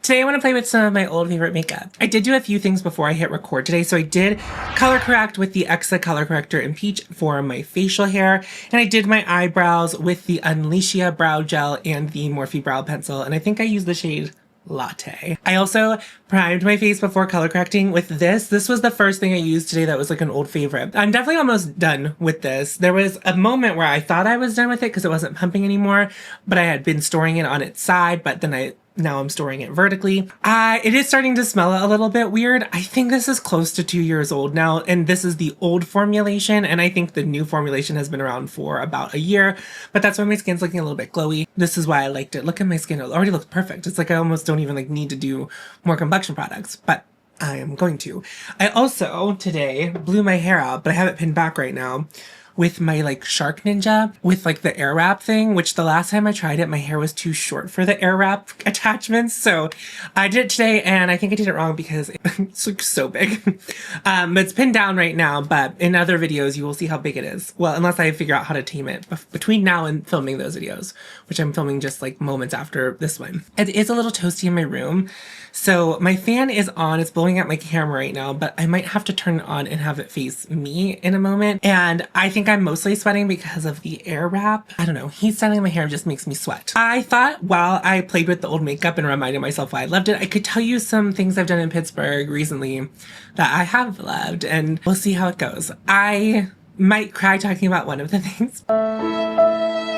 Today I want to play with some of my old favorite makeup. I did do a few things before I hit record today. So I did color correct with the EXA color corrector in Peach for my facial hair. And I did my eyebrows with the UNLEASHIA brow gel and the MORPHE brow pencil. And I think I used the shade Latte. I also primed my face before color correcting with this. This was the first thing I used today that was like an old favorite. I'm definitely almost done with this. There was a moment where I thought I was done with it because it wasn't pumping anymore, but I had been storing it on its side, but then now I'm storing it vertically. It is starting to smell a little bit weird. I think this is close to 2 years old now, and this is the old formulation, and I think the new formulation has been around for about a year, but that's why my skin's looking a little bit glowy. This is why I liked it. Look at my skin. It already looks perfect. It's like I almost don't even like need to do more complexion products, but I am going to. I also today blew my hair out, but I have it pinned back right now with my like Shark Ninja with like the air wrap thing, which the last time I tried it, my hair was too short for the air wrap attachments. So I did it today and I think I did it wrong because it's like so big. It's pinned down right now, but in other videos, you will see how big it is. Well, unless I figure out how to tame it between now and filming those videos, which I'm filming just like moments after this one. It is a little toasty in my room. So my fan is on, it's blowing out my camera right now, but I might have to turn it on and have it face me in a moment. And I think I'm mostly sweating because of the air wrap. I don't know, heat styling my hair just makes me sweat. I thought while I played with the old makeup and reminded myself why I loved it, I could tell you some things I've done in Pittsburgh recently that I have loved, and we'll see how it goes. I might cry talking about one of the things.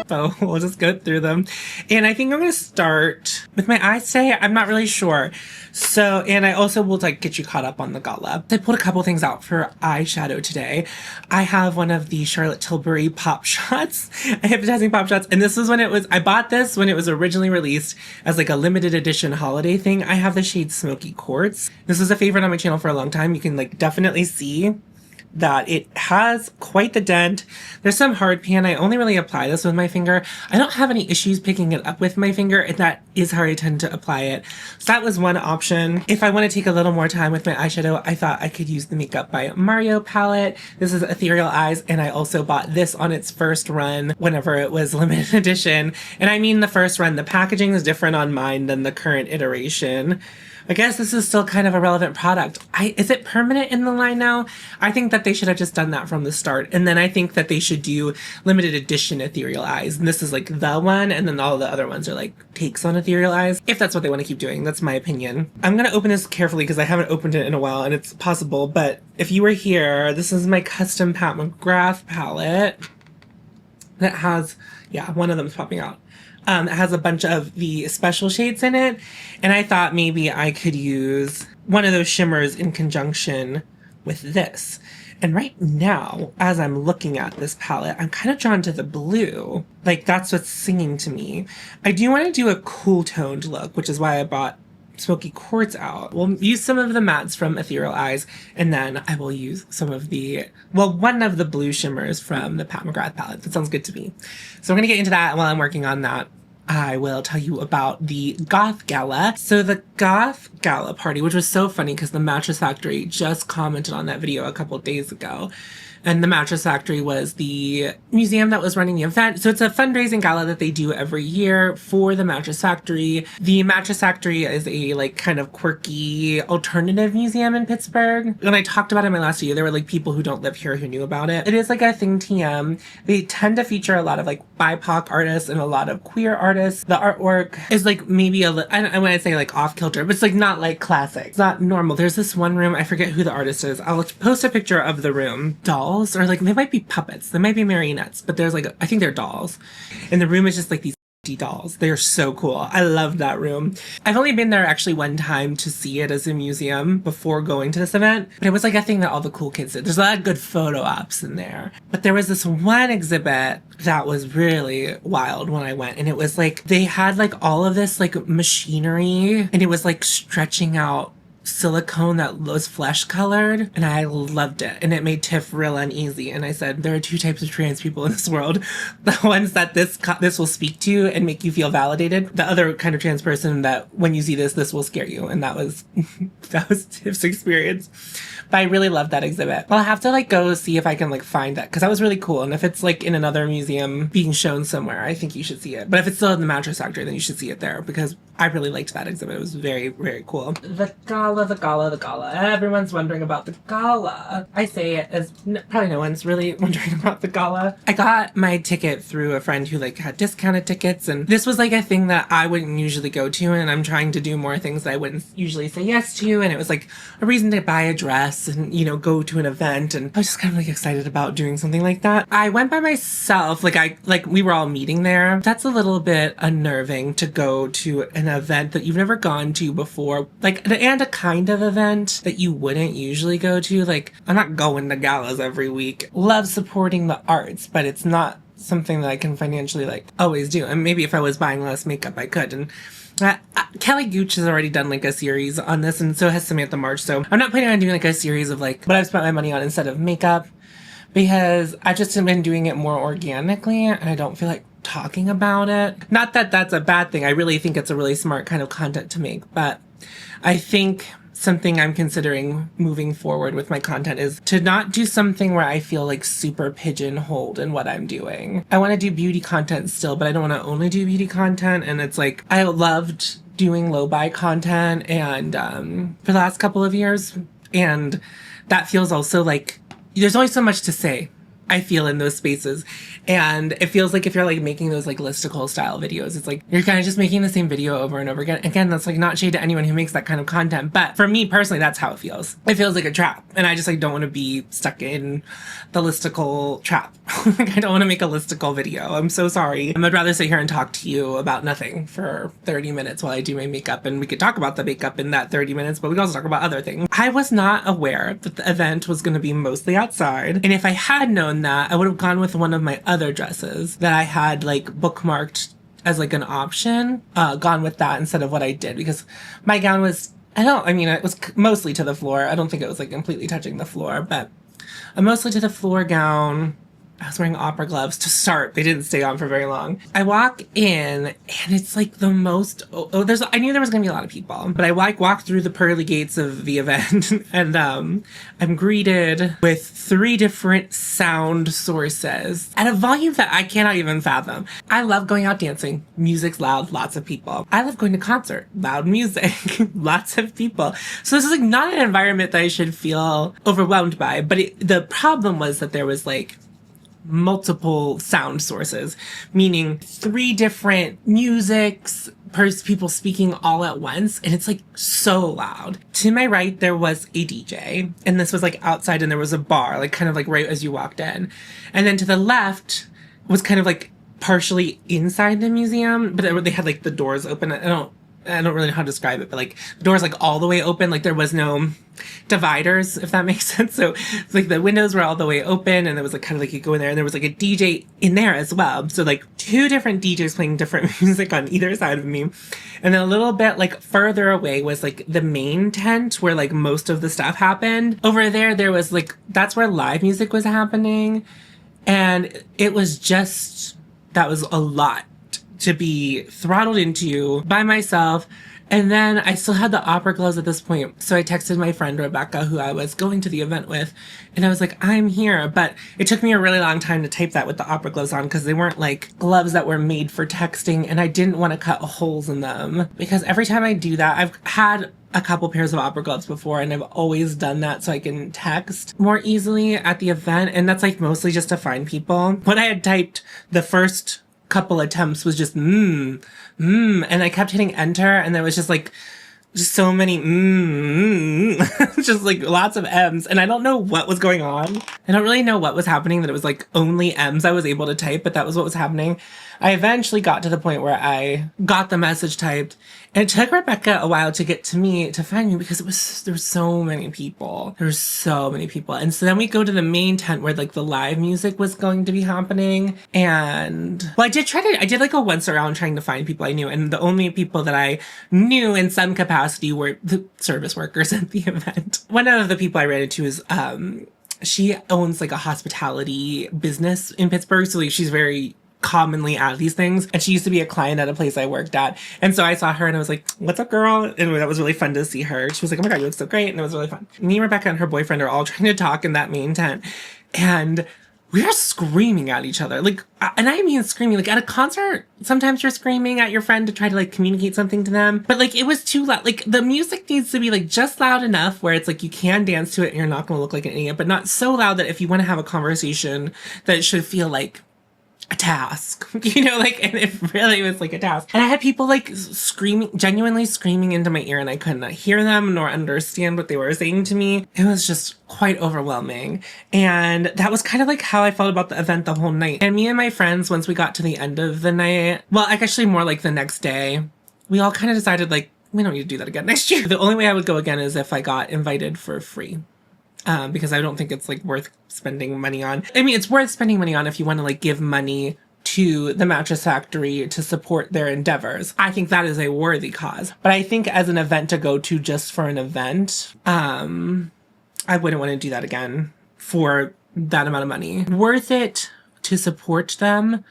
So we'll just go through them. And I think I'm going to start with my eyes today. I'm not really sure. So, and I also will like get you caught up on the gala. I pulled a couple things out for eyeshadow today. I have one of the Charlotte Tilbury Pop Shots, Hypnotizing Pop Shots. And this was when it was, I bought this when it was originally released as like a limited edition holiday thing. I have the shade Smoky Quartz. This was a favorite on my channel for a long time. You can like definitely see that it has quite the dent. There's some hard pan. I only really apply this with my finger. I don't have any issues picking it up with my finger, and that is how I tend to apply it. So that was one option. If I want to take a little more time with my eyeshadow, I thought I could use the Makeup by Mario palette. This is Ethereal Eyes, and I also bought this on its first run whenever it was limited edition. And I mean the first run. The packaging is different on mine than the current iteration. I guess this is still kind of a relevant product. Is it permanent in the line now? I think that they should have just done that from the start. And then I think that they should do limited edition Ethereal Eyes. And this is like the one, and then all the other ones are like takes on Ethereal Eyes. If that's what they want to keep doing, that's my opinion. I'm going to open this carefully because I haven't opened it in a while and it's possible. But if you were here, this is my custom Pat McGrath palette that has, yeah, one of them is popping out. It has a bunch of the special shades in it, and I thought maybe I could use one of those shimmers in conjunction with this. And right now, as I'm looking at this palette, I'm kind of drawn to the blue. Like, that's what's singing to me. I do want to do a cool toned look, which is why I bought Smoky Quartz out. We'll use some of the mattes from Ethereal Eyes, and then I will use some of the, well, one of the blue shimmers from the Pat McGrath palette. That sounds good to me. So we're going to get into that, and while I'm working on that, I will tell you about the Goth Gala. So the Goth Gala party, which was so funny because the Mattress Factory just commented on that video a couple of days ago. And the Mattress Factory was the museum that was running the event. So it's a fundraising gala that they do every year for the Mattress Factory. The Mattress Factory is a like kind of quirky alternative museum in Pittsburgh. When I talked about it in my last video, there were like people who don't live here who knew about it. It is like a thing TM. They tend to feature a lot of like BIPOC artists and a lot of queer artists. The artwork is like maybe I want to say like off kilter, but it's like not like classic. It's not normal. There's this one room, I forget who the artist is. I'll post a picture of the room. Dolls, or like they might be puppets, they might be marionettes, but there's like I think they're dolls, and the room is just like these dolls. They're so cool. I love that room. I've only been there actually one time to see it as a museum before going to this event, but it was like a thing that all the cool kids did. There's a lot of good photo ops in there, but there was this one exhibit that was really wild when I went, and it was like they had like all of this like machinery, and it was like stretching out silicone that was flesh colored, and I loved it, and it made Tiff real uneasy. And I said, there are two types of trans people in this world: the ones that this will speak to and make you feel validated, the other kind of trans person that when you see this will scare you. And that was that was Tiff's experience. But I really loved that exhibit. I'll have to like go see if I can like find that, because that was really cool. And if it's like in another museum being shown somewhere, I think you should see it. But if it's still in the Mattress Factory, then you should see it there, because I really liked that exhibit. It was very, very cool. The gala, the gala, the gala. Everyone's wondering about the gala. I say it as probably no one's really wondering about the gala. I got my ticket through a friend who like had discounted tickets, and this was like a thing that I wouldn't usually go to, and I'm trying to do more things that I wouldn't usually say yes to, and it was like a reason to buy a dress and, you know, go to an event, and I was just kind of like excited about doing something like that. I went by myself, like we were all meeting there. That's a little bit unnerving to go to an event that you've never gone to before, like, and a kind of event that you wouldn't usually go to. Like, I'm not going to galas every week. Love supporting the arts, but it's not something that I can financially like always do. And maybe if I was buying less makeup, I could. And Kelly Gooch has already done like a series on this, and so has Samantha March. So I'm not planning on doing like a series of like what I've spent my money on instead of makeup, because I've just been doing it more organically and I don't feel like talking about it. Not that that's a bad thing. I really think it's a really smart kind of content to make, but I think something I'm considering moving forward with my content is to not do something where I feel like super pigeonholed in what I'm doing. I want to do beauty content still, but I don't want to only do beauty content. And it's like, I loved doing low buy content and for the last couple of years, and that feels also like there's always so much to say, I feel, in those spaces. And it feels like if you're like making those like listicle style videos, it's like you're kind of just making the same video over and over again. Again, that's like not shade to anyone who makes that kind of content, but for me personally, that's how it feels. It feels like a trap, and I just like don't want to be stuck in the listicle trap. Like, I don't want to make a listicle video. I'm so sorry. I'd rather sit here and talk to you about nothing for 30 minutes while I do my makeup, and we could talk about the makeup in that 30 minutes, but we could also talk about other things. I was not aware that the event was going to be mostly outside, and if I had known that, I would have gone with one of my other dresses that I had like bookmarked as like an option, gone with that instead of what I did, because my gown was, it was mostly to the floor. I don't think it was like completely touching the floor, but a mostly to the floor gown. I was wearing opera gloves to start. They didn't stay on for very long. I walk in and it's like the most, I knew there was going to be a lot of people, but I walk through the pearly gates of the event and I'm greeted with 3 different sound sources at a volume that I cannot even fathom. I love going out dancing. Music's loud, lots of people. I love going to concert, loud music, lots of people. So this is like not an environment that I should feel overwhelmed by, but the problem was that there was like multiple sound sources, meaning 3 different musics, people speaking all at once, and it's like so loud. To my right there was a DJ, and this was like outside, and there was a bar like kind of like right as you walked in, and then to the left was kind of like partially inside the museum, but they had like the doors open. I don't really know how to describe it, but like the doors like all the way open, like there was no dividers, if that makes sense. So it's like the windows were all the way open, and there was like kind of like you go in there, and there was like a DJ in there as well. So like 2 different DJs playing different music on either side of me. And then a little bit like further away was like the main tent where like most of the stuff happened. Over there was like, that's where live music was happening. And it was just, that was a lot to be throttled into by myself. And then I still had the opera gloves at this point. So I texted my friend Rebecca, who I was going to the event with, and I was like, I'm here. But it took me a really long time to tape that with the opera gloves on, because they weren't like gloves that were made for texting, and I didn't want to cut holes in them, because every time I do that, I've had a couple pairs of opera gloves before, and I've always done that so I can text more easily at the event. And that's like mostly just to find people. When I had typed the first couple attempts was just and I kept hitting enter, and there was just like just so many just like lots of M's, and I don't know what was going on. I don't really know what was happening, that it was like only M's I was able to type, but that was what was happening. I eventually got to the point where I got the message typed, and it took Rebecca a while to get to me, to find me, because there were so many people. There were so many people. And so then we go to the main tent where like the live music was going to be happening. And well, I did like a once around trying to find people I knew. And the only people that I knew in some capacity were the service workers at the event. One of the people I ran into is, she owns like a hospitality business in Pittsburgh. So like she's very commonly at these things, and she used to be a client at a place I worked at, and so I saw her and I was like, what's up, girl? And that was really fun to see her. She was like, oh my god, you look so great. And it was really fun. Me, Rebecca, and her boyfriend are all trying to talk in that main tent, and we were screaming at each other. Like, and I mean screaming, like at a concert, sometimes you're screaming at your friend to try to like communicate something to them. But like, it was too loud. Like the music needs to be like just loud enough where it's like, you can dance to it and you're not going to look like an idiot, but not so loud that if you want to have a conversation that it should feel like a task, you know, like, and it really was like a task. And I had people like screaming, genuinely screaming into my ear, and I could not hear them nor understand what they were saying to me. It was just quite overwhelming. And that was kind of like how I felt about the event the whole night. And me and my friends, once we got to the end of the night, well, like actually more like the next day, we all kind of decided like, we don't need to do that again next year. The only way I would go again is if I got invited for free. Because I don't think it's like worth spending money on. I mean, it's worth spending money on if you want to like give money to the mattress factory to support their endeavors. I think that is a worthy cause. But I think as an event to go to just for an event, I wouldn't want to do that again for that amount of money. Worth it to support them,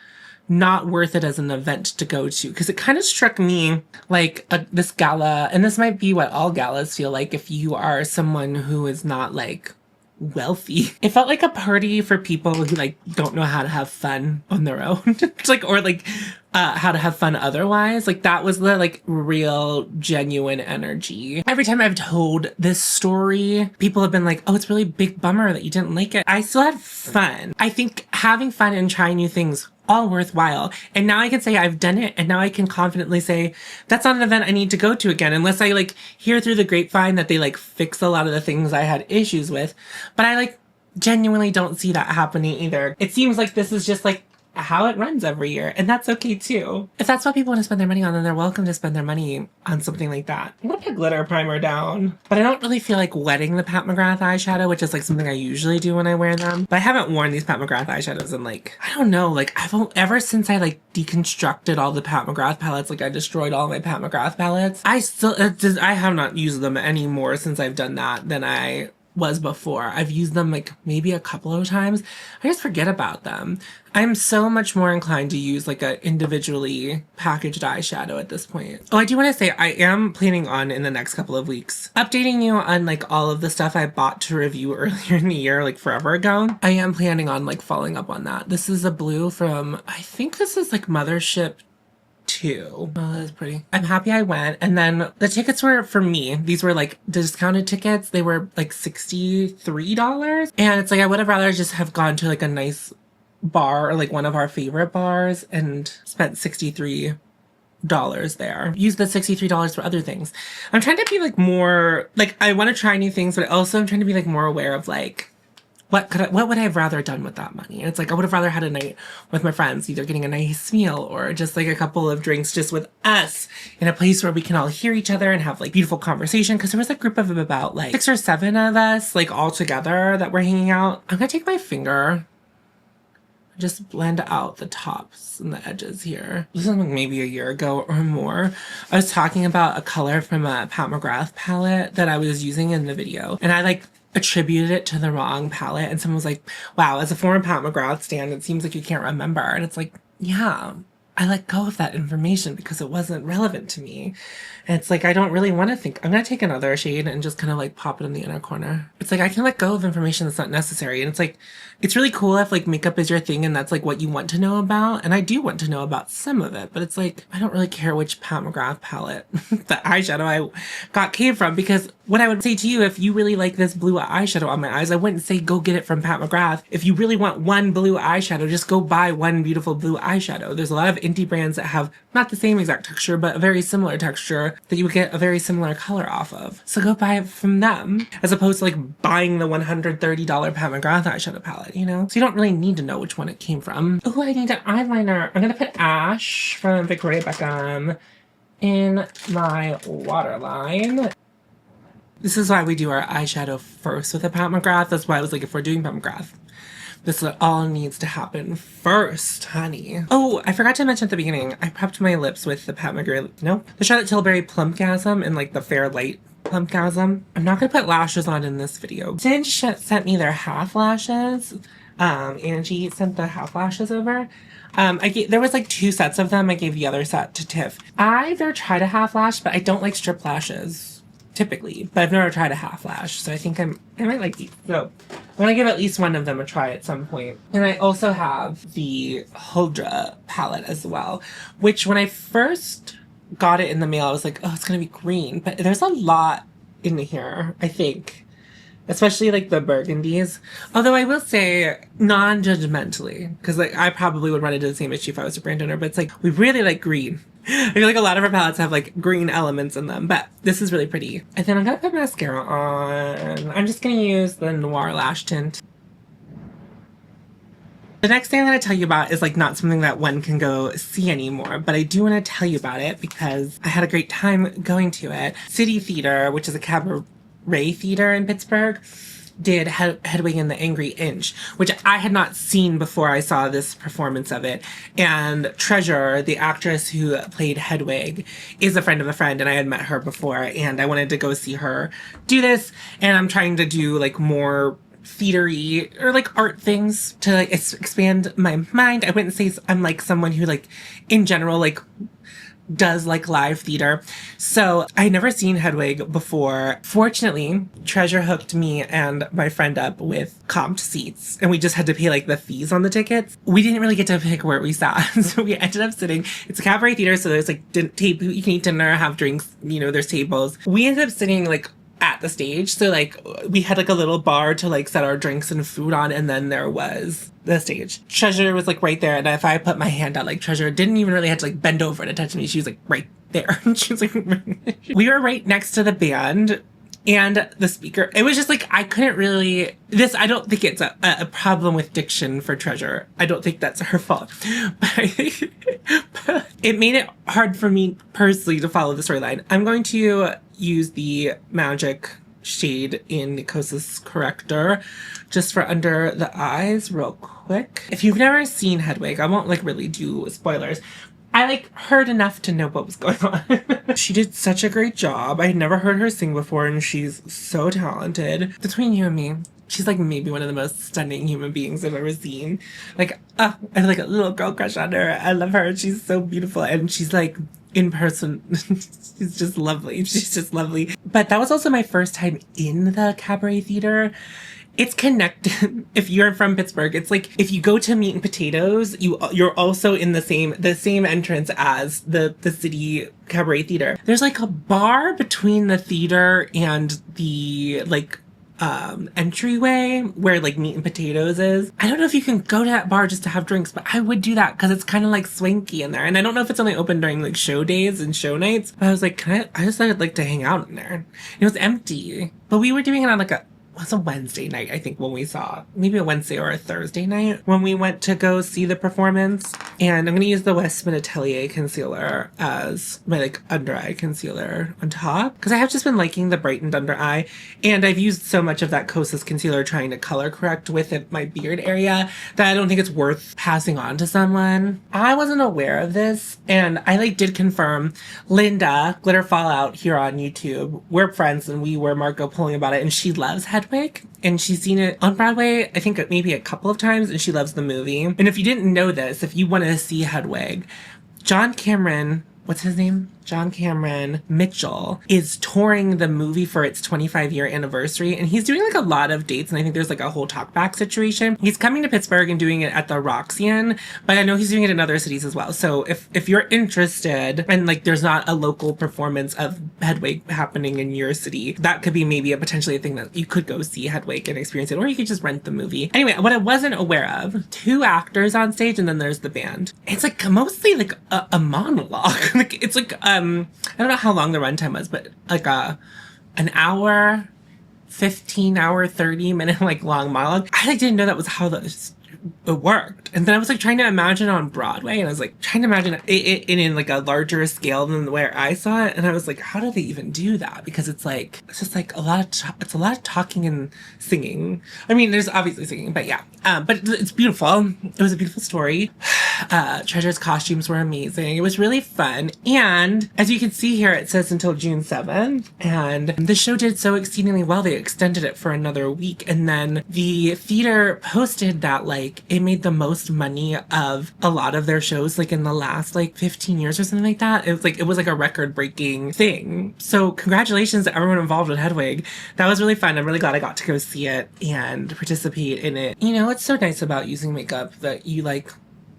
not worth it as an event to go to. Because it kind of struck me like this gala, and this might be what all galas feel like if you are someone who is not like wealthy. It felt like a party for people who like don't know how to have fun on their own. Like, or like how to have fun otherwise. Like that was the like real genuine energy. Every time I've told this story, people have been like, oh, it's really big bummer that you didn't like it. I still had fun. I think having fun and trying new things all worthwhile. And now I can say I've done it, and now I can confidently say that's not an event I need to go to again, unless I like hear through the grapevine that they like fix a lot of the things I had issues with. But I like genuinely don't see that happening either. It seems like this is just like how it runs every year, and that's okay too. If that's what people want to spend their money on, then they're welcome to spend their money on something like that. I'm gonna put glitter primer down, but I don't really feel like wetting the Pat McGrath eyeshadow, which is like something I usually do when I wear them. But I haven't worn these Pat McGrath eyeshadows in like, I don't know, like ever since I like deconstructed all the Pat McGrath palettes, like I destroyed all my Pat McGrath palettes. I have not used them anymore since I've done that than I was before. I've used them like maybe a couple of times. I just forget about them. I'm so much more inclined to use like a individually packaged eyeshadow at this point. Oh, I do want to say I am planning on in the next couple of weeks updating you on like all of the stuff I bought to review earlier in the year, like forever ago. I am planning on like following up on that. This is a blue from, I think this is like Mothership 2. Oh, that is pretty. I'm happy I went. And then the tickets were, for me, these were like discounted tickets. They were like $63. And it's like, I would have rather just have gone to like a nice bar or like one of our favorite bars and spent $63 there. Use the $63 for other things. I'm trying to be like more, like I want to try new things, but also I'm trying to be like more aware of like, what would I have rather done with that money? And it's like, I would have rather had a night with my friends, either getting a nice meal or just like a couple of drinks just with us in a place where we can all hear each other and have like beautiful conversation. Cause there was a group of about like 6 or 7 of us like all together that were hanging out. I'm gonna take my finger, just blend out the tops and the edges here. This is like maybe a year ago or more. I was talking about a color from a Pat McGrath palette that I was using in the video. And I like attributed it to the wrong palette, and someone was like, wow, as a former Pat McGrath stan, it seems like you can't remember. And it's like, yeah, I let go of that information because it wasn't relevant to me. And it's like, I don't really want to think. I'm going to take another shade and just kind of like pop it in the inner corner. It's like, I can let go of information that's not necessary. And it's like, it's really cool if like makeup is your thing and that's like what you want to know about. And I do want to know about some of it, but it's like, I don't really care which Pat McGrath palette the eyeshadow I got came from, because what I would say to you, if you really like this blue eyeshadow on my eyes, I wouldn't say go get it from Pat McGrath. If you really want one blue eyeshadow, just go buy one beautiful blue eyeshadow. There's a lot of indie brands that have not the same exact texture, but a very similar texture that you would get a very similar color off of. So go buy it from them, as opposed to like buying the $130 Pat McGrath eyeshadow palette, you know? So you don't really need to know which one it came from. Oh, I need an eyeliner. I'm gonna put Ash from Victoria Beckham in my waterline. This is why we do our eyeshadow first with a Pat McGrath. That's why I was like, if we're doing Pat McGrath, this all needs to happen first, honey. Oh, I forgot to mention at the beginning, I prepped my lips with the Pat McGrath, no, the Charlotte Tilbury Plumpgasm and like the Fair Light Plumpgasm. I'm not gonna put lashes on in this video. Tint sent me their half lashes. Angie sent the half lashes over. There was like 2 sets of them. I gave the other set to Tiff. I either tried a half lash, but I don't like strip lashes. typically, but I've never tried a half lash, so I think I might like these. So I'm gonna give at least one of them a try at some point. And I also have the Poudre palette as well, which when I first got it in the mail, I was like, oh, it's gonna be green, but there's a lot in here, I think. Especially like the burgundies. Although I will say non-judgmentally, because like I probably would run into the same issue if I was a brand owner, but it's like we really like green. I feel like a lot of our palettes have like green elements in them, but this is really pretty. And then I'm gonna put mascara on. I'm just gonna use the Noir lash tint. The next thing I'm going to tell you about is like not something that one can go see anymore, but I do want to tell you about it because I had a great time going to it. City Theater, which is a cabaret theater in Pittsburgh, did Hedwig and the Angry Inch, which I had not seen before I saw this performance of it. And Treasure, the actress who played Hedwig, is a friend of a friend, and I had met her before, and I wanted to go see her do this. And I'm trying to do like more theatery or like art things to like expand my mind. I wouldn't say I'm like someone who like in general like does like live theater. So I had never seen Hedwig before. Fortunately, Treasure hooked me and my friend up with comped seats, and we just had to pay like the fees on the tickets. We didn't really get to pick where we sat, so we ended up sitting. It's a cabaret theater, so there's like table. You can eat dinner, have drinks. You know, there's tables. We ended up sitting like at the stage, so like we had like a little bar to like set our drinks and food on, and then there was the stage. Treasure was like right there, and if I put my hand out, like Treasure didn't even really have to like bend over to touch me. She was like right there. She was like we were right next to the band and the speaker. It was just like I couldn't really I don't think it's a problem with diction for Treasure. I don't think that's her fault, but it made it hard for me personally to follow the storyline. I'm going to use the magic shade in Kosas Corrector just for under the eyes real quick. If you've never seen Hedwig, I won't like really do spoilers. I like heard enough to know what was going on. She did such a great job. I had never heard her sing before, and she's so talented. Between you and me, she's like maybe one of the most stunning human beings I've ever seen. Like, I have like a little girl crush on her. I love her. She's so beautiful, and she's like in person, she's just lovely. She's just lovely. But that was also my first time in the cabaret theater. It's connected. If you're from Pittsburgh, it's like if you go to Meat and Potatoes, you're also in the same entrance as the city cabaret theater. There's like a bar between the theater and the like entryway where like Meat and Potatoes is. I don't know if you can go to that bar just to have drinks, but I would do that because it's kind of like swanky in there. And I don't know if it's only open during like show days and show nights, but I was like, I just would like to hang out in there. It was empty, but we were doing it on like it was a Wednesday night, I think, when we saw, maybe a Wednesday or a Thursday night when we went to go see the performance. And I'm going to use the WESTMAN Atelier concealer as my like under eye concealer on top because I have just been liking the brightened under eye, and I've used so much of that Kosas concealer trying to color correct with my beard area that I don't think it's worth passing on to someone. I wasn't aware of this, and I like did confirm. Linda, Glitter Fallout here on YouTube, we're friends, and we were Marco pulling about it, and she loves Hedwig. And she's seen it on Broadway, I think maybe a couple of times, and she loves the movie. And if you didn't know this, if you want to see Hedwig, John Cameron, what's his name? John Cameron Mitchell is touring the movie for its 25-year anniversary, and he's doing like a lot of dates, and I think there's like a whole talkback situation. He's coming to Pittsburgh and doing it at the Roxanne, but I know he's doing it in other cities as well. So if you're interested and like there's not a local performance of Hedwig happening in your city, that could be maybe potentially a thing that you could go see Hedwig and experience it, or you could just rent the movie. Anyway, what I wasn't aware of, 2 actors on stage and then there's the band. It's like mostly like a monologue. Like it's like I don't know how long the runtime was, but like an hour, 15-hour, 30-minute like long monologue. I like didn't know that was how it worked. And then I was like trying to imagine on Broadway, and I was like trying to imagine it in like a larger scale than where I saw it. And I was like, how do they even do that? Because it's just like a lot of talking and singing. I mean, there's obviously singing, but yeah. But it's beautiful. It was a beautiful story. Treasure's costumes were amazing. It was really fun. And as you can see here, it says until June 7th. And the show did so exceedingly well. They extended it for another week. And then the theater posted that like like it made the most money of a lot of their shows, like in the last like 15 years or something like that. It was like a record breaking thing. So congratulations to everyone involved with Hedwig. That was really fun. I'm really glad I got to go see it and participate in it. You know, it's so nice about using makeup that you like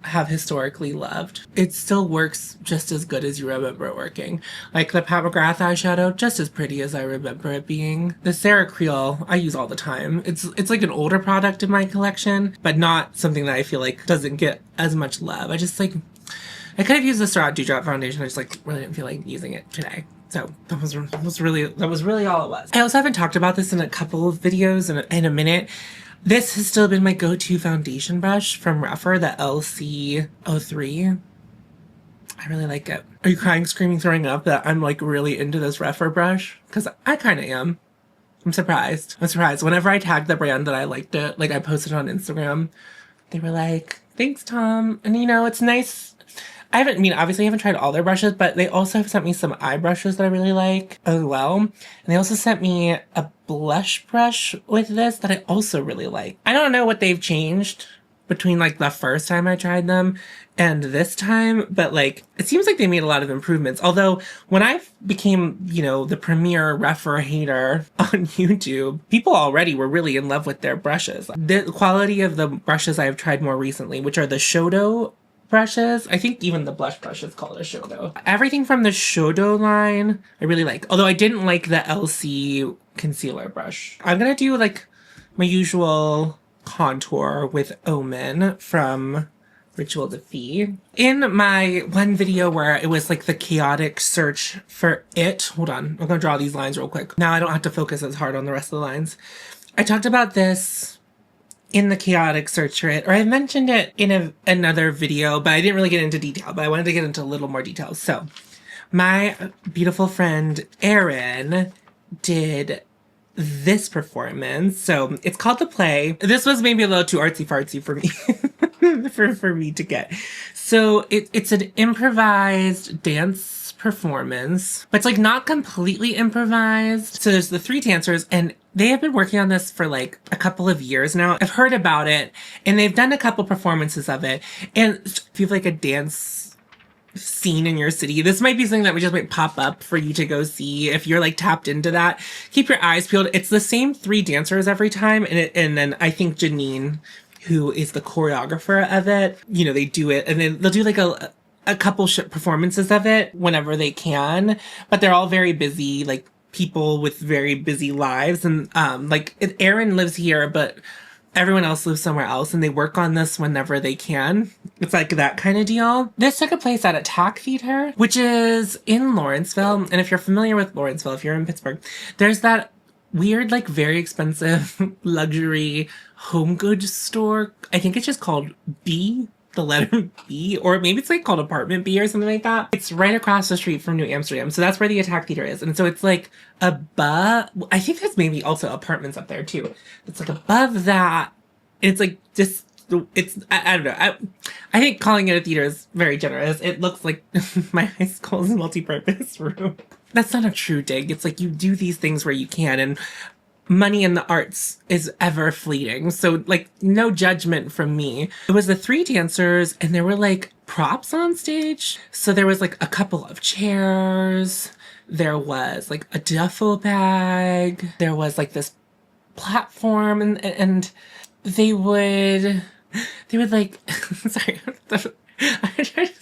have historically loved. It still works just as good as you remember it working. Like the Pat McGrath eyeshadow, just as pretty as I remember it being. The Sarah Creel, I use all the time. It's like an older product in my collection, but not something that I feel like doesn't get as much love. I could have used the SURRATT Dewdrop foundation. I just like really didn't feel like using it today. So that was really all it was. I also haven't talked about this in a couple of videos in a minute. This has still been my go-to foundation brush from Rephr, the LC03. I really like it. Are you crying, screaming, throwing up that I'm like really into this Rephr brush? Because I kind of am. I'm surprised. Whenever I tagged the brand that I liked it, like I posted on Instagram, they were like, thanks, Tom. And you know, it's nice. Obviously I haven't tried all their brushes, but they also have sent me some eye brushes that I really like as well. And they also sent me a blush brush with this that I also really like. I don't know what they've changed between like the first time I tried them and this time, but like, it seems like they made a lot of improvements. Although when I became, you know, the premier Rephr hater on YouTube, people already were really in love with their brushes. The quality of the brushes I've tried more recently, which are the Shodo brushes. I think even the blush brush is called a Shodo. Everything from the Shodo line I really like, although I didn't like the LC concealer brush. I'm gonna do like my usual contour with Omen from Ritual Defy. In my one video where it was like the chaotic search for it, hold on, I'm gonna draw these lines real quick. Now I don't have to focus as hard on the rest of the lines. I talked about this in the chaotic search for it, or I mentioned it in another video, but I didn't really get into detail, but I wanted to get into a little more detail. So my beautiful friend Erin did this performance. So it's called The Play. This was maybe a little too artsy fartsy for me, for me to get. So it's an improvised dance performance, but it's like not completely improvised. So there's the three dancers and they have been working on this for like a couple of years now. I've heard about it and they've done a couple performances of it. And if you have like a dance scene in your city, this might be something that we just might pop up for you to go see. If you're like tapped into that, keep your eyes peeled. It's the same three dancers every time. And then I think Janine, who is the choreographer of it, you know, they do it and then they'll do like a couple performances of it whenever they can, but they're all very busy, like people with very busy lives. And like Erin lives here, but everyone else lives somewhere else and they work on this whenever they can. It's like that kind of deal. This took a place at Attack Theater, which is in Lawrenceville. And if you're familiar with Lawrenceville, if you're in Pittsburgh, there's that weird, like very expensive luxury home goods store. I think it's just called B, the letter B, or maybe it's like called Apartment B or something like that. It's right across the street from New Amsterdam. So that's where the Attack Theater is. And so it's like above, I think there's maybe also apartments up there too. It's like above that. It's like just, I don't know. I think calling it a theater is very generous. It looks like my high school's multi-purpose room. That's not a true dig. It's like you do these things where you can, and money in the arts is ever fleeting. So like no judgment from me. It was the three dancers and there were like props on stage. So there was like a couple of chairs. There was like a duffel bag. There was like this platform and they would like, sorry, I try to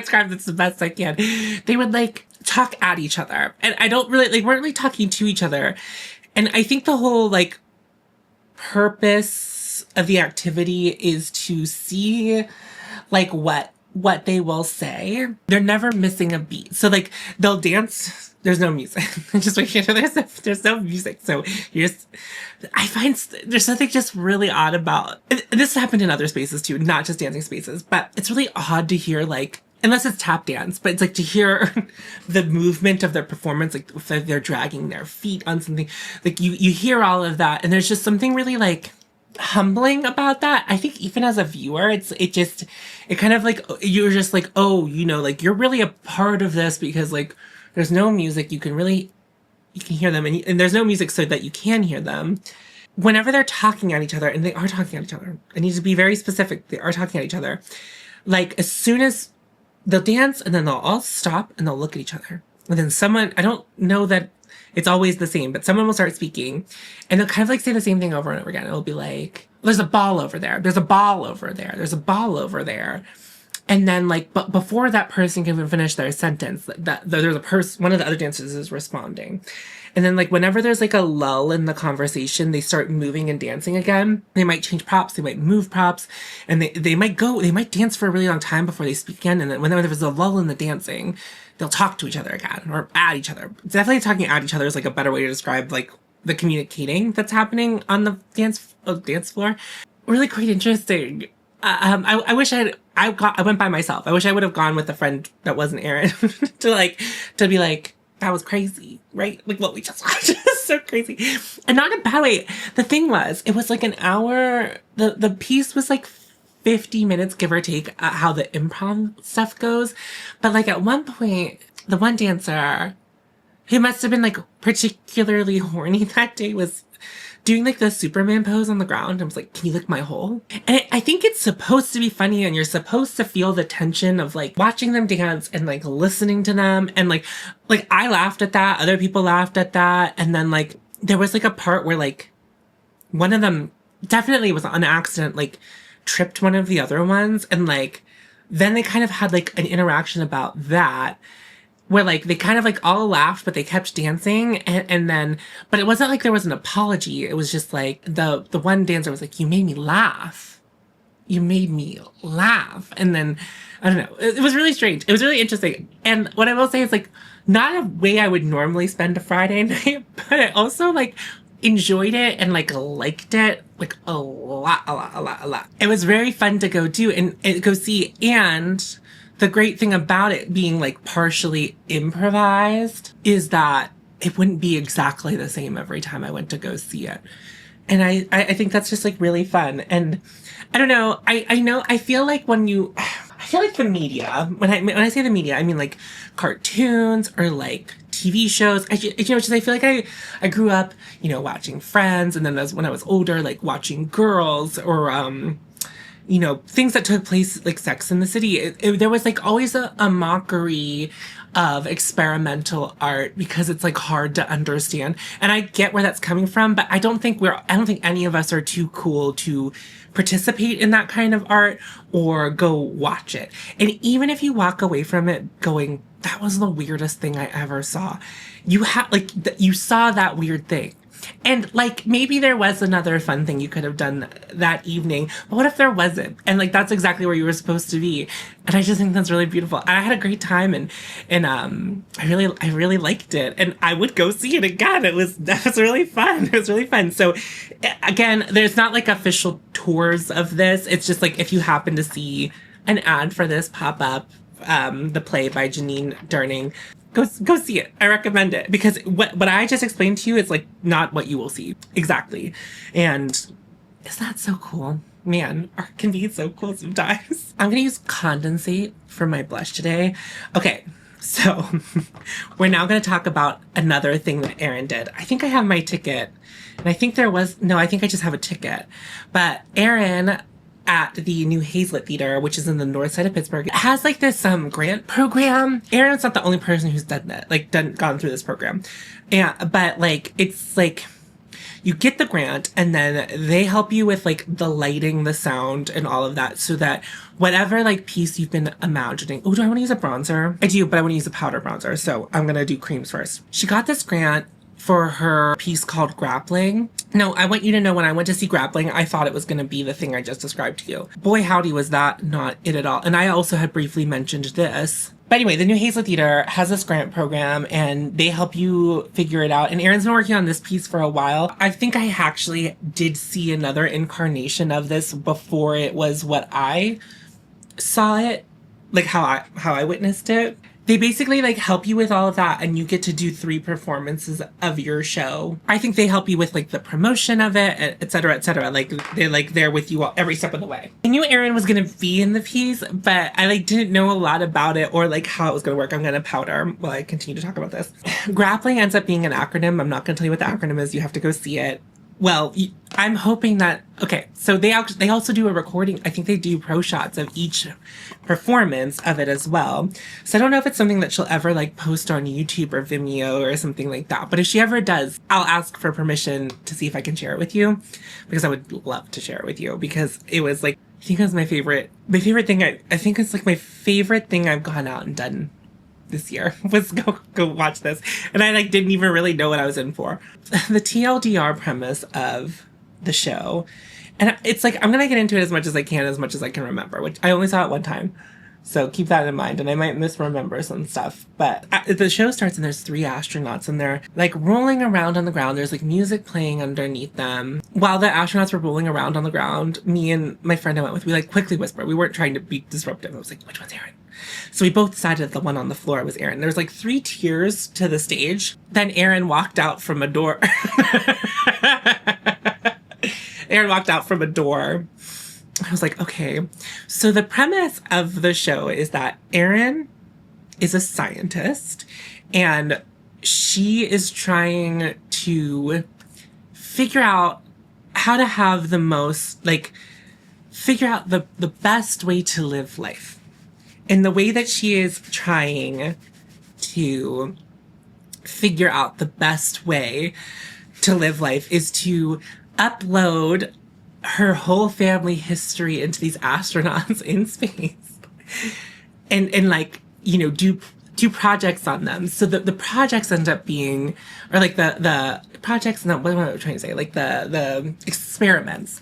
describe this the best I can. They would like talk at each other and I don't really, like weren't really talking to each other. And I think the whole like purpose of the activity is to see like what they will say. They're never missing a beat. So like they'll dance. There's no music. Just make sure there's no music. So I find there's something just really odd about it. This happened in other spaces too, not just dancing spaces, but it's really odd to hear like, unless it's tap dance, but it's like to hear the movement of their performance, like if they're dragging their feet on something, like you hear all of that. And there's just something really like humbling about that. I think even as a viewer, it kind of like, you're just like, oh, you know, like you're really a part of this because like there's no music. You can hear them and there's no music so that you can hear them. whenever they're talking at each other, and they are talking at each other, I need to be very specific, they are talking at each other, like as soon as they'll dance and then they'll all stop and they'll look at each other. And then someone, I don't know that it's always the same, but someone will start speaking and they'll kind of like say the same thing over and over again. It'll be like, there's a ball over there. There's a ball over there. There's a ball over there. And then like, but before that person can even finish their sentence, there's a person, one of the other dancers is responding. And then like whenever there's like a lull in the conversation, they start moving and dancing again. They might change props, they might move props, and they might dance for a really long time before they speak again. And then whenever there's a lull in the dancing, they'll talk to each other again or at each other. Definitely talking at each other is like a better way to describe like the communicating that's happening on the dance floor. Really quite interesting. I wish I went by myself. I wish I would have gone with a friend that wasn't Erin to be like, that was crazy, right? Like what we just watched is so crazy. And not in a bad way. The thing was, it was like an hour. The piece was like 50 minutes, give or take, how the improv stuff goes. But like at one point, the one dancer who must have been like particularly horny that day was doing like the Superman pose on the ground. I was like, can you lick my hole? And I think it's supposed to be funny and you're supposed to feel the tension of like watching them dance and like listening to them. And like I laughed at that. Other people laughed at that. And then like there was like a part where like one of them definitely was on accident, like tripped one of the other ones. And like, then they kind of had like an interaction about that, where like they kind of like all laughed, but they kept dancing. And then, but it wasn't like there was an apology. It was just like the one dancer was like, you made me laugh. You made me laugh. And then, I don't know, it was really strange. It was really interesting. And what I will say is like, not a way I would normally spend a Friday night, but I also like enjoyed it and like liked it like a lot. It was very fun to go do and go see. And the great thing about it being like partially improvised is that it wouldn't be exactly the same every time I went to go see it. And I think that's just like really fun. And I don't know, I feel like the media, when I say the media, I mean like cartoons or like TV shows. I feel like I grew up, watching Friends, and then when I was older, like watching Girls or, things that took place like Sex in the City. There was like always a mockery of experimental art because it's like hard to understand. And I get where that's coming from, but I don't think any of us are too cool to participate in that kind of art or go watch it. And even if you walk away from it going, that was the weirdest thing I ever saw, you saw that weird thing. And like, maybe there was another fun thing you could have done that evening, but what if there wasn't? And like, that's exactly where you were supposed to be. And I just think that's really beautiful. And I had a great time and I really liked it. And I would go see it again. That was really fun. It was really fun. So again, there's not like official tours of this. It's just like, if you happen to see an ad for this pop up, the play by Janine Durning, Go see it. I recommend it because what I just explained to you is like not what you will see exactly. And is that so cool? Man, art can be so cool sometimes. I'm gonna use Condensate for my blush today. Okay, so we're now gonna talk about another thing that Erin did. I think I have my ticket, and I think I think I just have a ticket. But Erin at the New Hazlitt Theater, which is in the north side of Pittsburgh, has like this grant program. Erin's not the only person who's done that, gone through this program. Yeah, but like it's like you get the grant and then they help you with like the lighting, the sound, and all of that, so that whatever like piece you've been imagining. Oh, do I want to use a bronzer? I do, but I want to use a powder bronzer, so I'm gonna do creams first. She got this grant for her piece called Grappling. No, I want you to know, when I went to see Grappling, I thought it was going to be the thing I just described to you. Boy, howdy, was that not it at all. And I also had briefly mentioned this. But anyway, the New Hazlitt Theater has this grant program and they help you figure it out. And Erin's been working on this piece for a while. I think I actually did see another incarnation of this before it was what I saw it, like how I witnessed it. They basically like help you with all of that and you get to do 3 performances of your show. I think they help you with like the promotion of it, et cetera, et cetera. Like they're like there with you all, every step of the way. I knew Erin was going to be in the piece, but I like didn't know a lot about it or like how it was going to work. I'm going to powder while I continue to talk about this. Grappling ends up being an acronym. I'm not going to tell you what the acronym is. You have to go see it. well, I'm hoping that, okay, so they also do a recording. I think they do pro shots of each performance of it as well. So I don't know if it's something that she'll ever like post on YouTube or Vimeo or something like that. But if she ever does, I'll ask for permission to see if I can share it with you, because I would love to share it with you, because it was like, I think it was my favorite thing. I think it's like my favorite thing I've gone out and done this year was go watch this. And I like didn't even really know what I was in for. The TLDR premise of the show, and it's like, I'm gonna get into it as much as I can remember, which I only saw it one time, so keep that in mind, and I might misremember some stuff. But the show starts and there's 3 astronauts and they're like rolling around on the ground. There's like music playing underneath them. While the astronauts were rolling around on the ground, me and my friend I went with, we like quickly whispered. We weren't trying to be disruptive. I was like, which one's Aaron? So we both decided the one on the floor was Aaron. There's like 3 tiers to the stage. Then Aaron walked out from a door. Aaron walked out from a door. I was like, okay. So the premise of the show is that Aaron is a scientist and she is trying to figure out how to have the most, like, figure out the best way to live life. And the way that she is trying to figure out the best way to live life is to upload her whole family history into these astronauts in space and like, you know, do projects on them. So the projects end up being, or like the projects, no, what am I trying to say? Like the experiments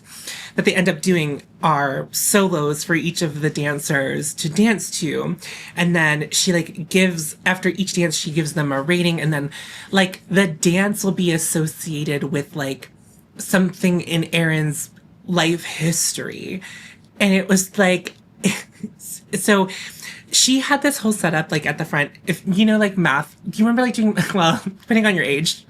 that they end up doing are solos for each of the dancers to dance to. And then she like gives, after each dance, she gives them a rating. And then like the dance will be associated with like something in Aaron's life history. And it was like, so she had this whole setup like at the front. If you know, like math, do you remember like doing, well, depending on your age,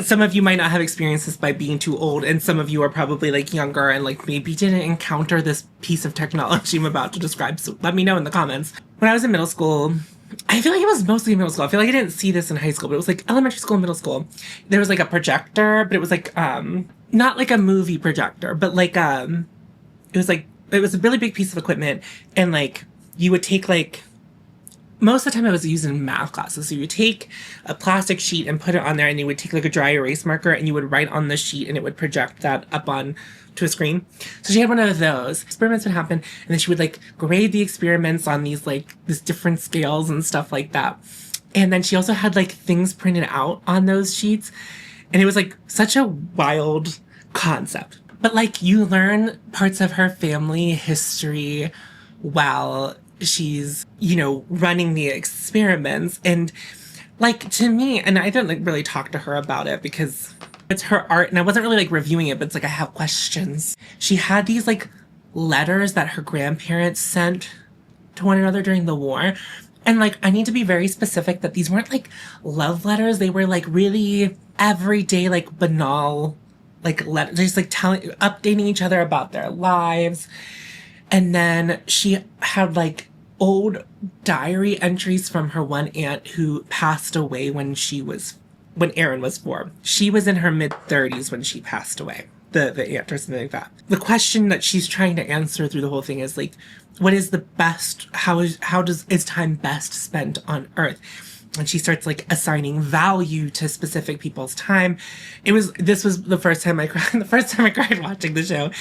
some of you might not have experienced this by being too old, and some of you are probably like younger and like maybe didn't encounter this piece of technology I'm about to describe. So let me know in the comments. When I was in middle school, I feel like it was mostly middle school. I feel like I didn't see this in high school, but it was like elementary school and middle school. There was like a projector, but it was like, not like a movie projector, but like, it was a really big piece of equipment, and like you would take like, most of the time I was using math classes. So you would take a plastic sheet and put it on there, and you would take like a dry erase marker and you would write on the sheet and it would project that up on to a screen. So she had one of those. Experiments would happen, and then she would like grade the experiments on these different scales and stuff like that. And then she also had like things printed out on those sheets, and it was like such a wild concept. But like you learn parts of her family history while she's, you know, running the experiments. And like to me, and I didn't like really talk to her about it because it's her art and I wasn't really like reviewing it, but it's like I have questions. She had these like letters that her grandparents sent to one another during the war. And like, I need to be very specific that these weren't like love letters. They were like really everyday, like banal, like letters, just like updating each other about their lives. And then she had like old diary entries from her one aunt who passed away when Aaron was 4. She was in her mid-30s when she passed away, the aunt or something like that. The question that she's trying to answer through the whole thing is like, what is the best, is time best spent on Earth? And she starts like assigning value to specific people's time. This was the first time I cried. The first time I cried watching the show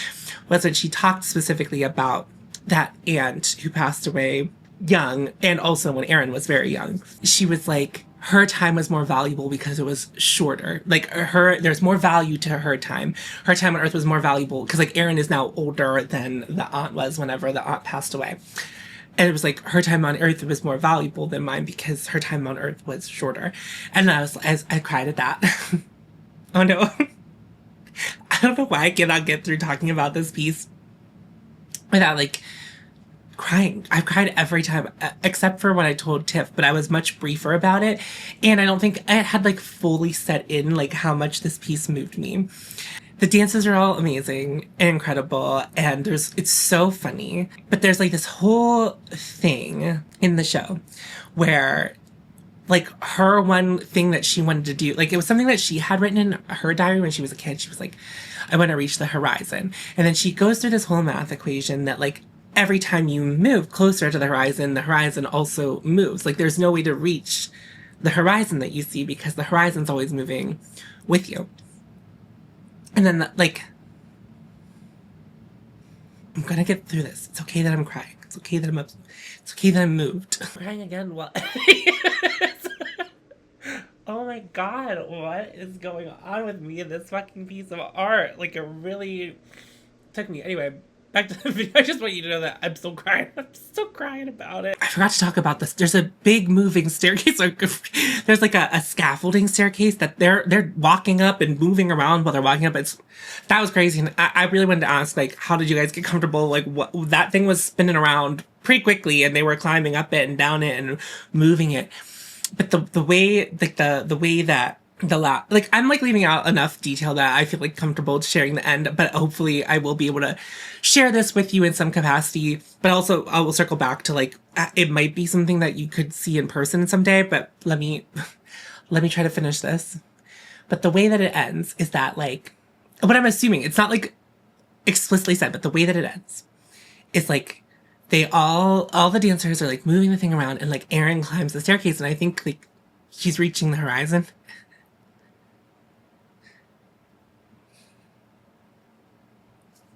was when she talked specifically about that aunt who passed away young, and also when Aaron was very young. She was like, her time was more valuable because it was shorter. Like there's more value to her time. Her time on Earth was more valuable because like Aaron is now older than the aunt was whenever the aunt passed away. And it was like her time on Earth was more valuable than mine because her time on Earth was shorter. And I cried at that. Oh no. I don't know why I cannot get through talking about this piece without like crying. I've cried every time except for when I told Tiff, but I was much briefer about it. And I don't think I had like fully set in like how much this piece moved me. The dances are all amazing and incredible, and it's so funny. But there's like this whole thing in the show where like her one thing that she wanted to do, like it was something that she had written in her diary when she was a kid. She was like, I want to reach the horizon. And then she goes through this whole math equation that like every time you move closer to the horizon also moves. Like there's no way to reach the horizon that you see because the horizon's always moving with you. And then like, I'm gonna get through this. It's okay that I'm crying. It's okay that I'm upset. It's okay that I'm moved. I'm crying again. What? Oh my god, what is going on with me in this fucking piece of art? Like, it really took me. Anyway, back to the video. I just want you to know that I'm still crying. I'm still crying about it. I forgot to talk about this. There's a big moving staircase. There's like a scaffolding staircase that they're walking up and moving around while they're walking up. That was crazy. And I really wanted to ask, like, how did you guys get comfortable? Like, what, that thing was spinning around pretty quickly and they were climbing up it and down it and moving it. But the way, like, the way that like, I'm like leaving out enough detail that I feel like comfortable sharing the end, but hopefully I will be able to share this with you in some capacity. But also I will circle back to like, it might be something that you could see in person someday, but let me try to finish this. But the way that it ends is that like, what I'm assuming, it's not like explicitly said, but the way that it ends is like, they all the dancers are like moving the thing around and like Erin climbs the staircase and I think like she's reaching the horizon.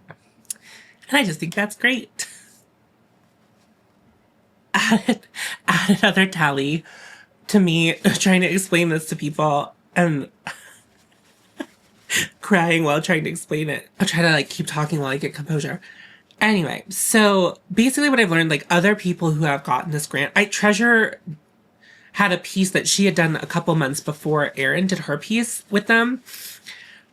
And I just think that's great. Add another tally to me trying to explain this to people and crying while trying to explain it. I'll try to like keep talking while I get composure. Anyway, so basically what I've learned, like other people who have gotten this grant, Treasure had a piece that she had done a couple months before Erin did her piece with them.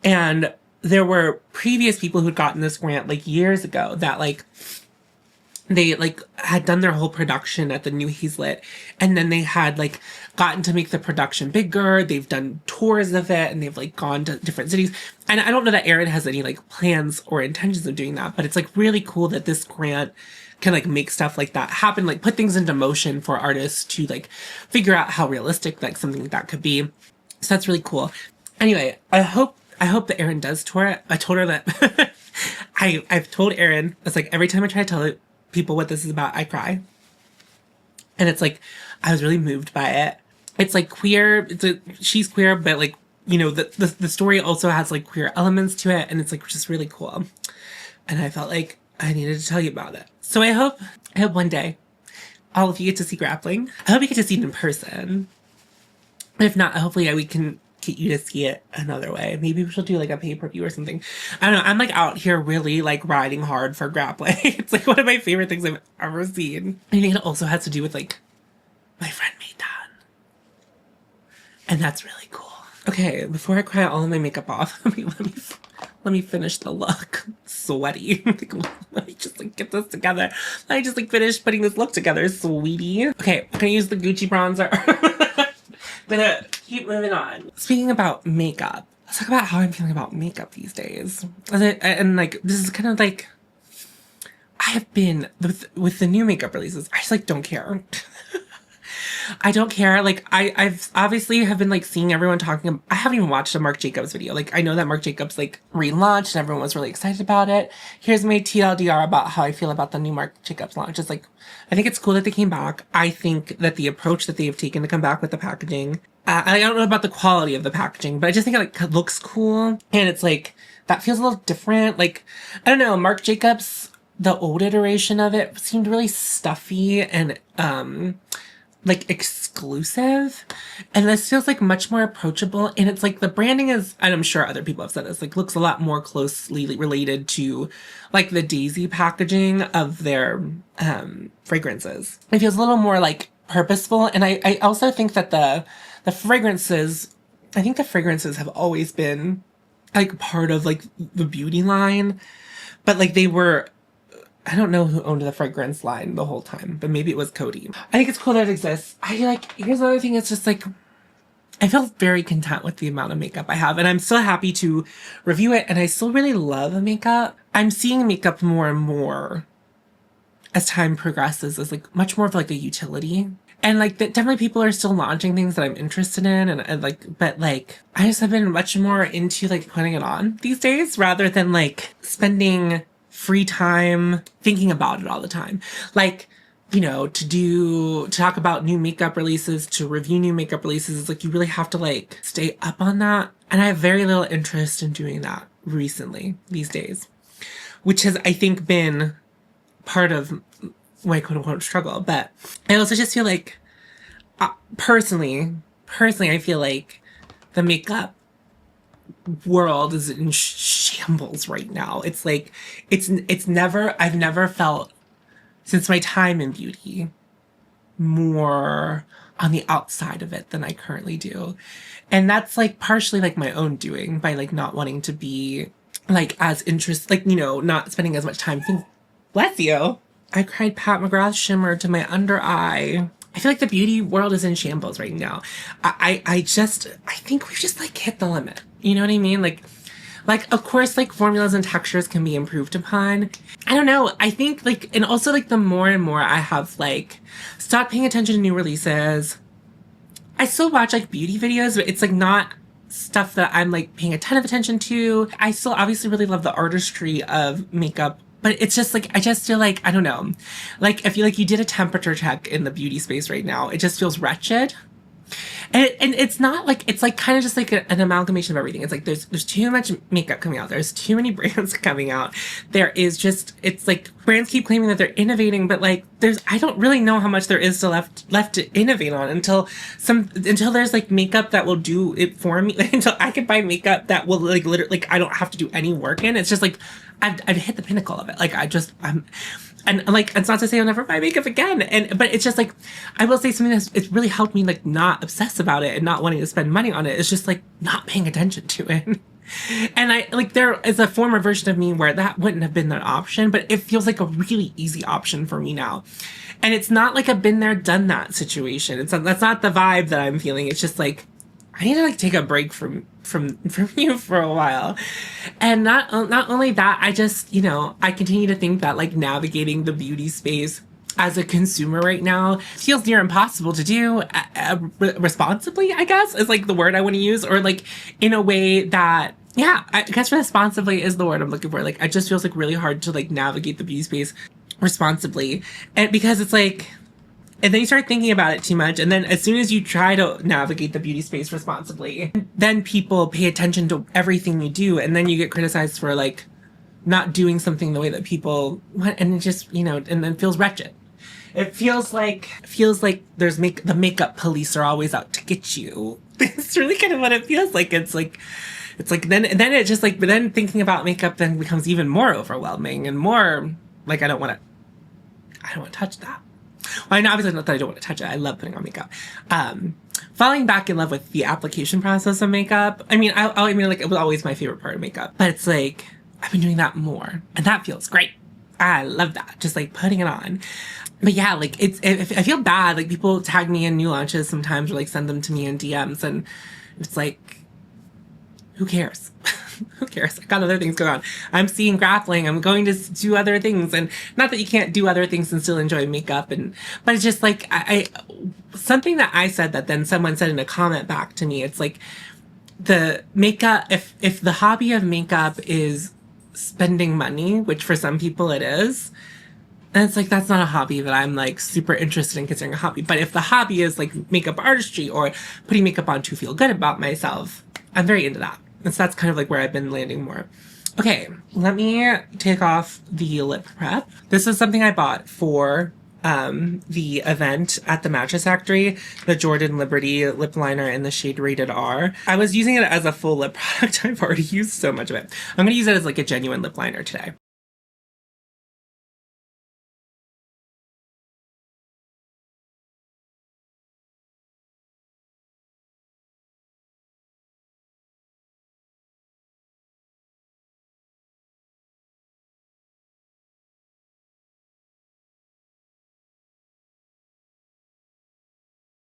And there were previous people who'd gotten this grant like years ago that like, they like had done their whole production at the New Hazlitt and then they had like gotten to make the production bigger. They've done tours of it and they've like gone to different cities. And I don't know that Erin has any like plans or intentions of doing that, but it's like really cool that this grant can like make stuff like that happen, like put things into motion for artists to like figure out how realistic like something like that could be. So that's really cool. Anyway, I hope that Erin does tour it. I told her that I've told Erin, it's like every time I try to tell people what this is about, I cry. And it's like, I was really moved by it. It's like queer, she's queer, but like, you know, the story also has like queer elements to it. And it's like just really cool. And I felt like I needed to tell you about it. So I hope one day all of you get to see Grappling. I hope you get to see it in person. If not, hopefully we can get you to see it another way. Maybe we should do like a pay-per-view or something. I don't know. I'm like out here really like riding hard for Grappling. It's like one of my favorite things I've ever seen. I think it also has to do with like my friend made that. And that's really cool. Okay, before I cry all of my makeup off, let me finish the look. I'm sweaty. Let me just like get this together. I just like finished putting this look together, sweetie. Okay, I'm gonna use the Gucci bronzer. I'm gonna keep moving on. Speaking about makeup, let's talk about how I'm feeling about makeup these days. And like, this is kind of like, I have been, with the new makeup releases, I just like don't care. I don't care. Like, I've obviously have been like seeing everyone talking. I haven't even watched a Marc Jacobs video. Like, I know that Marc Jacobs like relaunched and everyone was really excited about it. Here's my TLDR about how I feel about the new Marc Jacobs launch. It's like, I think it's cool that they came back. I think that the approach that they have taken to come back with the packaging, I don't know about the quality of the packaging, but I just think it like looks cool. And it's like, that feels a little different. Like, I don't know, Marc Jacobs, the old iteration of it seemed really stuffy and, like exclusive, and this feels like much more approachable. And it's like the branding is, and I'm sure other people have said this, like looks a lot more closely related to like the Daisy packaging of their fragrances. It feels a little more like purposeful. And I also think that the fragrances, I think the fragrances have always been like part of like the beauty line, but like they were, I don't know who owned the fragrance line the whole time, but maybe it was Cody. I think it's cool that it exists. Here's another thing. It's just like, I feel very content with the amount of makeup I have, and I'm still happy to review it. And I still really love makeup. I'm seeing makeup more and more as time progresses as like much more of like a utility. And like that definitely people are still launching things that I'm interested in and like, but like I just have been much more into like putting it on these days rather than like spending free time thinking about it all the time. Like, you know, to talk about new makeup releases, to review new makeup releases, it's like you really have to like stay up on that. And I have very little interest in doing that recently these days, which has, I think, been part of my quote unquote struggle. But I also just feel like, personally, I feel like the makeup world is in shambles right now. It's like, I've never felt since my time in beauty more on the outside of it than I currently do. And that's like partially like my own doing by like not wanting to be like as like, you know, not spending as much time thinking. Bless you. I cried Pat McGrath shimmer to my under eye. I feel like the beauty world is in shambles right now. I think we've just like hit the limit. You know what I mean? Like, of course, like formulas and textures can be improved upon. I don't know. I think like, and also like the more and more I have like stopped paying attention to new releases. I still watch like beauty videos, but it's like not stuff that I'm like paying a ton of attention to. I still obviously really love the artistry of makeup, but it's just like, I just feel like, I don't know. Like, I feel like you did a temperature check in the beauty space right now. It just feels wretched. And it's not like, it's like kind of just like an amalgamation of everything. It's like there's too much makeup coming out. There's too many brands coming out. There is just, it's like brands keep claiming that they're innovating, but like I don't really know how much there is still left to innovate on until there's like makeup that will do it for me. Until I can buy makeup that will like literally, like I don't have to do any work in. It's just like I've hit the pinnacle of it. Like and like, it's not to say I'll never buy makeup again. But it's just like, I will say something it's really helped me like not obsess about it and not wanting to spend money on it. It's just like not paying attention to it. And I like, there is a former version of me where that wouldn't have been an option, but it feels like a really easy option for me now. And it's not like a been there, done that situation. That's not the vibe that I'm feeling. It's just like, I need to like take a break from you for a while. And not only that, I just, you know, I continue to think that like navigating the beauty space as a consumer right now feels near impossible to do responsibly, I guess, is like the word I want to use, or like in a way that, yeah, I guess responsibly is the word I'm looking for. Like, it just feels like really hard to like navigate the beauty space responsibly. And because it's like, and then you start thinking about it too much. And then as soon as you try to navigate the beauty space responsibly, then people pay attention to everything you do. And then you get criticized for like not doing something the way that people want. And it just, you know, and then feels wretched. It feels like there's the makeup police are always out to get you. It's really kind of what it feels like. It's like then it just like, but then thinking about makeup then becomes even more overwhelming and more like, I don't want to touch that. Well, I know obviously not that I don't want to touch it. I love putting on makeup. Falling back in love with the application process of makeup. I mean, I mean, like, it was always my favorite part of makeup, but it's like, I've been doing that more and that feels great. I love that. Just like putting it on. But yeah, like I feel bad. Like people tag me in new launches sometimes or like send them to me in DMs and it's like, who cares? Who cares? I got other things going on. I'm seeing Grappling. I'm going to do other things. And not that you can't do other things and still enjoy makeup. But it's just like, something that I said that then someone said in a comment back to me, it's like the makeup, if the hobby of makeup is spending money, which for some people it is, and it's like, that's not a hobby that I'm like super interested in considering a hobby. But if the hobby is like makeup artistry or putting makeup on to feel good about myself, I'm very into that. And so that's kind of like where I've been landing more. Okay, let me take off the lip prep. This is something I bought for the event at the Mattress Factory, the Jordan Liberty lip liner in the shade Rated R. I was using it as a full lip product. I've already used so much of it. I'm going to use it as like a genuine lip liner today.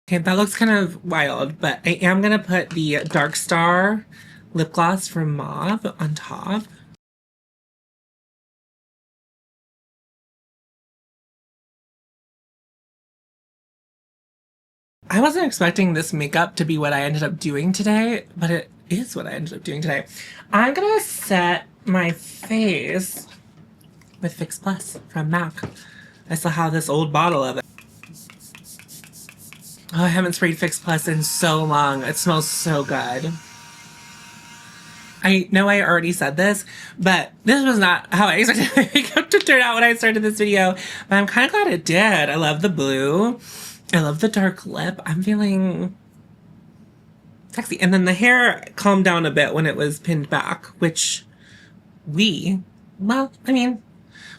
Okay, that looks kind of wild, but I am going to put the Dark Star lip gloss from Mauve on top. I wasn't expecting this makeup to be what I ended up doing today, but it is what I ended up doing today. I'm gonna set my face with Fix Plus from MAC. I still have this old bottle of it. Oh, I haven't sprayed Fix Plus in so long. It smells so good. I know I already said this, but this was not how I expected my makeup to turn out when I started this video. But I'm kind of glad it did. I love the blue. I love the dark lip. I'm feeling sexy. And then the hair calmed down a bit when it was pinned back, which well, I mean,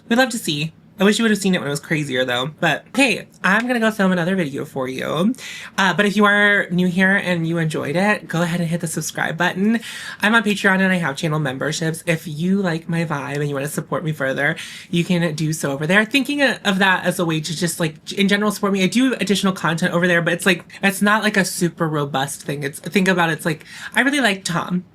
we'd love to see. I wish you would have seen it when it was crazier though. But hey, I'm gonna go film another video for you. But if you are new here and you enjoyed it, go ahead and hit the subscribe button. I'm on Patreon and I have channel memberships. If you like my vibe and you want to support me further, you can do so over there. Thinking of that as a way to just like in general support me. I do additional content over there, but it's like, it's not like a super robust thing. Think about it, it's like, I really like Tom.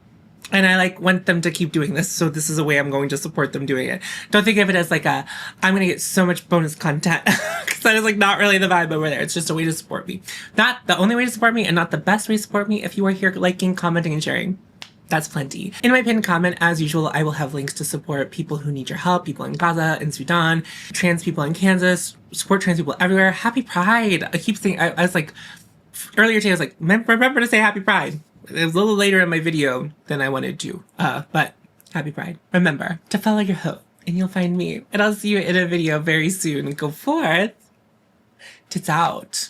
And I like want them to keep doing this, so this is a way I'm going to support them doing it. Don't think of it as like I'm gonna get so much bonus content, because that is like not really the vibe over there. It's just a way to support me. Not the only way to support me, and not the best way to support me. If you are here liking, commenting, and sharing, that's plenty. In my pinned comment, as usual, I will have links to support people who need your help, people in Gaza, in Sudan, trans people in Kansas, support trans people everywhere. Happy Pride! I keep saying, I was like, earlier today I was like, remember to say Happy Pride. It was a little later in my video than I wanted to, but Happy Pride. Remember to follow your hope and you'll find me. And I'll see you in a video very soon. Go forth. Tits out.